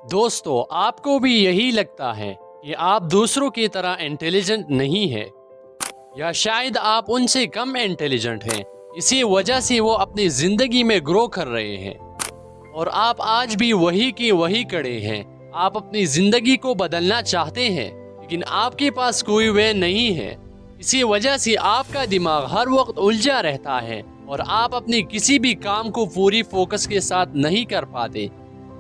दोस्तों, आपको भी यही लगता है कि आप दूसरों की तरह इंटेलिजेंट नहीं हैं, या शायद आप उनसे कम इंटेलिजेंट हैं, इसी वजह से वो अपनी ज़िंदगी में ग्रो कर रहे हैं और आप आज भी वही की वही खड़े हैं। आप अपनी ज़िंदगी को बदलना चाहते हैं लेकिन आपके पास कोई वे नहीं है। इसी वजह से आपका दिमाग हर वक्त उलझा रहता है और आप अपनी किसी भी काम को पूरी फोकस के साथ नहीं कर पाते।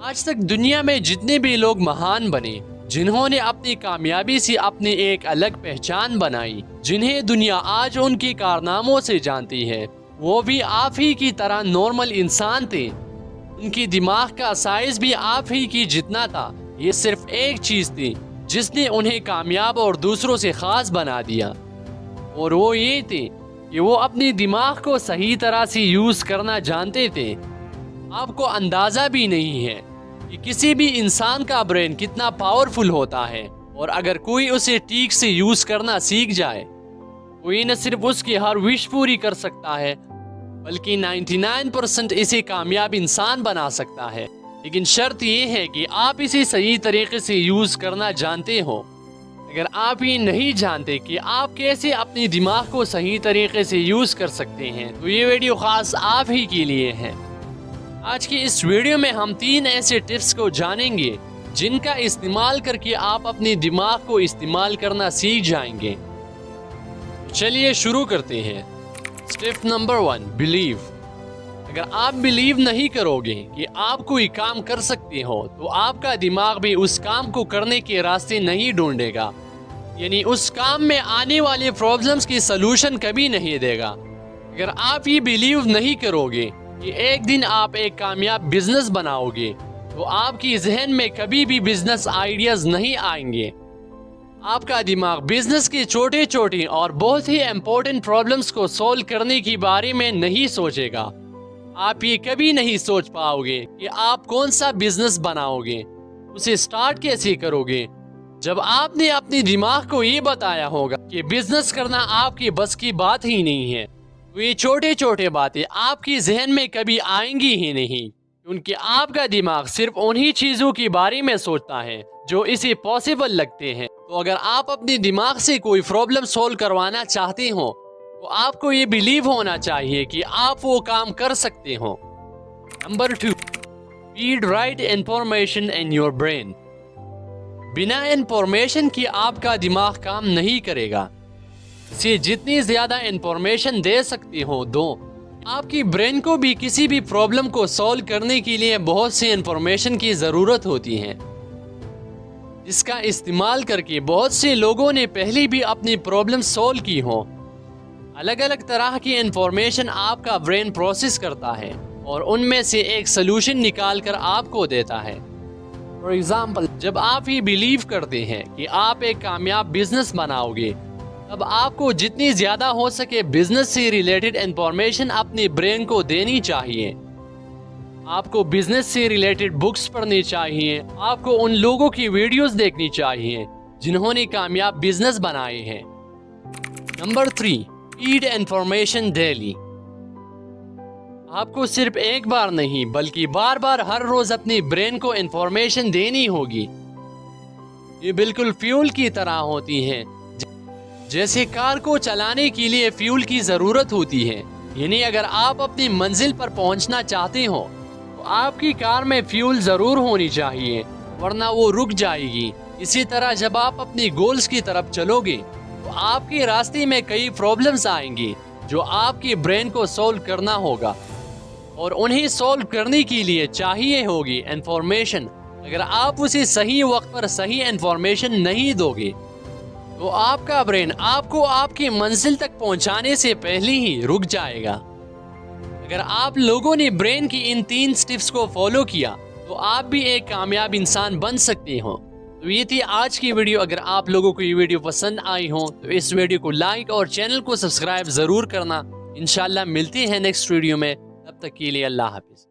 आज तक दुनिया में जितने भी लोग महान बने, जिन्होंने अपनी कामयाबी से अपनी एक अलग पहचान बनाई, जिन्हें दुनिया आज उनके कारनामों से जानती है, वो भी आप ही की तरह नॉर्मल इंसान थे। उनकी दिमाग का साइज भी आप ही की जितना था। ये सिर्फ एक चीज़ थी जिसने उन्हें कामयाब और दूसरों से ख़ास बना दिया, और वो ये थी कि वो अपनी दिमाग को सही तरह से यूज़ करना जानते थे। आपको अंदाज़ा भी नहीं है कि किसी भी इंसान का ब्रेन कितना पावरफुल होता है, और अगर कोई उसे ठीक से यूज़ करना सीख जाए, कोई न सिर्फ उसकी हर विश पूरी कर सकता है बल्कि 99% इसे कामयाब इंसान बना सकता है। लेकिन शर्त ये है कि आप इसे सही तरीके से यूज़ करना जानते हो। अगर आप ये नहीं जानते कि आप कैसे अपने दिमाग को सही तरीके से यूज़ कर सकते हैं, तो ये वीडियो ख़ास आप ही के लिए है। आज की इस वीडियो में हम 3 ऐसे टिप्स को जानेंगे जिनका इस्तेमाल करके आप अपने दिमाग को इस्तेमाल करना सीख जाएंगे। चलिए शुरू करते हैं। Step number 1, believe. अगर आप बिलीव नहीं करोगे कि आप कोई काम कर सकते हो, तो आपका दिमाग भी उस काम को करने के रास्ते नहीं ढूंढेगा, यानी उस काम में आने वाले प्रॉब्लम्स की सलूशन कभी नहीं देगा। अगर आप ये बिलीव नहीं करोगे कि एक दिन आप एक कामयाब बिजनेस बनाओगे, तो आपकी जहन में कभी भी बिजनेस आइडियाज नहीं आएंगे। आपका दिमाग बिजनेस के छोटे छोटे और बहुत ही इम्पोर्टेंट प्रॉब्लम्स को सॉल्व करने के बारे में नहीं सोचेगा। आप ये कभी नहीं सोच पाओगे कि आप कौन सा बिजनेस बनाओगे, उसे स्टार्ट कैसे करोगे, जब आपने अपने दिमाग को ये बताया होगा कि बिजनेस करना आपकी बस की बात ही नहीं है। तो ये छोटे छोटे बातें आपकी जहन में कभी आएंगी ही नहीं, क्योंकि आपका दिमाग सिर्फ उन्हीं चीज़ों के बारे में सोचता है जो इसे पॉसिबल लगते हैं। तो अगर आप अपने दिमाग से कोई प्रॉब्लम सॉल्व करवाना चाहते हो, तो आपको ये बिलीव होना चाहिए कि आप वो काम कर सकते हो। Number 2, feed right information in your brain. बिना इंफॉर्मेशन के आपका दिमाग काम नहीं करेगा। इसे जितनी ज्यादा इंफॉर्मेशन दे सकते हो दो। आपकी ब्रेन को भी किसी भी प्रॉब्लम को सॉल्व करने के लिए बहुत सी इंफॉर्मेशन की ज़रूरत होती है, जिसका इस्तेमाल करके बहुत से लोगों ने पहले भी अपनी प्रॉब्लम सॉल्व की हो। अलग अलग तरह की इंफॉर्मेशन आपका ब्रेन प्रोसेस करता है और उनमें से एक सलूशन निकाल कर आपको देता है। फॉर एग्जाम्पल, जब आप ये बिलीव करते हैं कि आप एक कामयाब बिजनेस बनाओगे, तब आपको जितनी ज़्यादा हो सके बिजनेस से रिलेटेड इंफॉर्मेशन अपने ब्रेन को देनी चाहिए। आपको बिजनेस से रिलेटेड बुक्स पढ़नी चाहिए, आपको उन लोगों की वीडियोस देखनी चाहिए जिन्होंने कामयाब बिजनेस बनाए हैं। Number 3, feed information daily. आपको सिर्फ एक बार नहीं बल्कि बार बार हर रोज अपनी ब्रेन को इंफॉर्मेशन देनी होगी। ये बिल्कुल फ्यूल की तरह होती है, जैसे कार को चलाने के लिए फ्यूल की ज़रूरत होती है। यानी अगर आप अपनी मंजिल पर पहुंचना चाहते हो, तो आपकी कार में फ्यूल ज़रूर होनी चाहिए, वरना वो रुक जाएगी। इसी तरह जब आप अपनी गोल्स की तरफ चलोगे, तो आपके रास्ते में कई प्रॉब्लम्स आएंगी जो आपके ब्रेन को सॉल्व करना होगा, और उन्हें सॉल्व करने के लिए चाहिए होगी इंफॉर्मेशन। अगर आप उसे सही वक्त पर सही इंफॉर्मेशन नहीं दोगे, तो आपका ब्रेन आपको आपकी मंजिल तक पहुंचाने से पहले ही रुक जाएगा। अगर आप लोगों ने ब्रेन की इन 3 स्टेप्स को फॉलो किया, तो आप भी एक कामयाब इंसान बन सकते हो। तो ये थी आज की वीडियो। अगर आप लोगों को ये वीडियो पसंद आई हो, तो इस वीडियो को लाइक और चैनल को सब्सक्राइब ज़रूर करना। इंशाल्लाह मिलते हैं नेक्स्ट वीडियो में, तब तक के लिए अल्लाह हाफिज़।